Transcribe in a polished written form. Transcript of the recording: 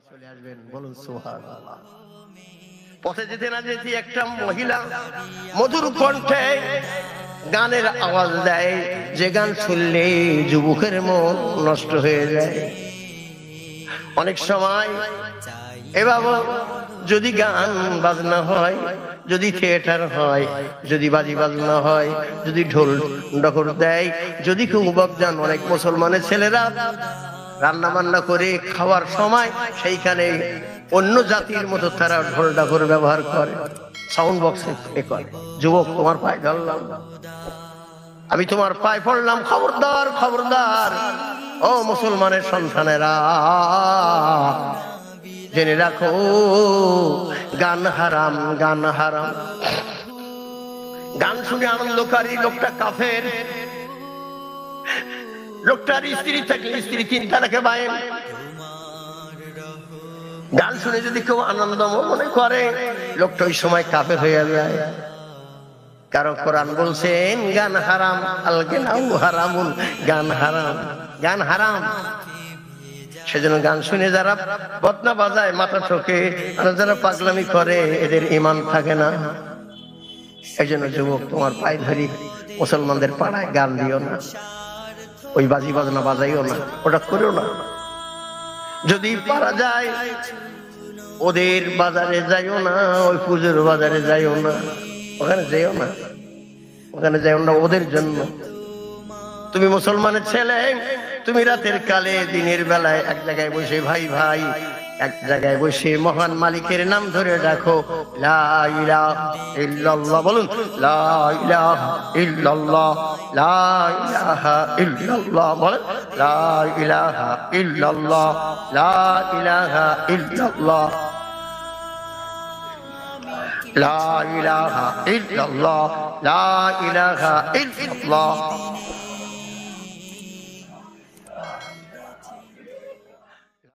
চলে আসবেন, বলুন সুবহানাল্লাহ। পথে যেতে না যেতে একটা মহিলা মধুর কণ্ঠে গানের আওয়াজ দেয়, যে গান শুনলে যুবকের মন নষ্ট হয়ে যায়। অনেক সময় এভাবে যদি গান বাজনা হয়, যদি থিয়েটার হয়, যদি বাজি বাজনা হয়, যদি ঢোল ডকর দেয়, যদি কেউ বকজান, অনেক মুসলমানের ছেলেরা রান্না বান্না করে খাওয়ার সময় সেইখানে অন্য জাতির মতো তারা ঢোল ডকর ব্যবহার করে, সাউন্ড বক্সে করে। যুবক, তোমার পায়ে ধরলাম, আমি তোমার পায়ে পড়লাম, খবরদার খবরদার ও মুসলমানের সন্তানেরা, জেনে রাখো গান হারাম, গান হারাম। গান শুনে আনন্দকারী লোকটা কাফের, লোকটার স্ত্রী থাকলে স্ত্রী চিন্তা রাখে বাইন। গান শুনে যদি কেউ আনন্দ মনে করে, লোকটা ওই সময় কাফের হয়ে যায়। কারণ কোরআন বলছেন গান হারাম, আল গিনাউ হারামুন, গান হারাম, গান হারাম। সেজন্য গান শুনে যারা বদনা বাজায়, মাথা ঠোকে, আর যারা পাগলামি করে, এদের ঈমান থাকে না। এই জন্য যুবক, তোমার পায়ে ধরি, মুসলমানদের পাড়ায় গান দিও না, ওই বাজি বাজনা বাজাইও না, ওটা করেও না। যদি পারা যায় ওদের বাজারে যাইও না, ওই পুজোর বাজারে যাইও না, ওখানে যাইও না, ওখানে যাইও না ওদের জন্য। তুমি মুসলমানের ছেলে, তুমি রাতের কালে দিনের বেলায় এক জায়গায় বসে ভাই ভাই এক জায়গায় বসে মহান মালিকের নাম ধরে রাখো, লা ইলাহা ইল্লাল্লাহ, বলুন লা ইলাহা ইল্লাল্লাহ, লা ইলাহা ইল্লাল্লাহ, বলেন লা ইলাহা ইল্লাল্লাহ, লা ইলাহা ইল্লাল্লাহ, লা ইলাহা ইল্লাল্লাহ, লা ইলাহা ইল্লাল্লাহ।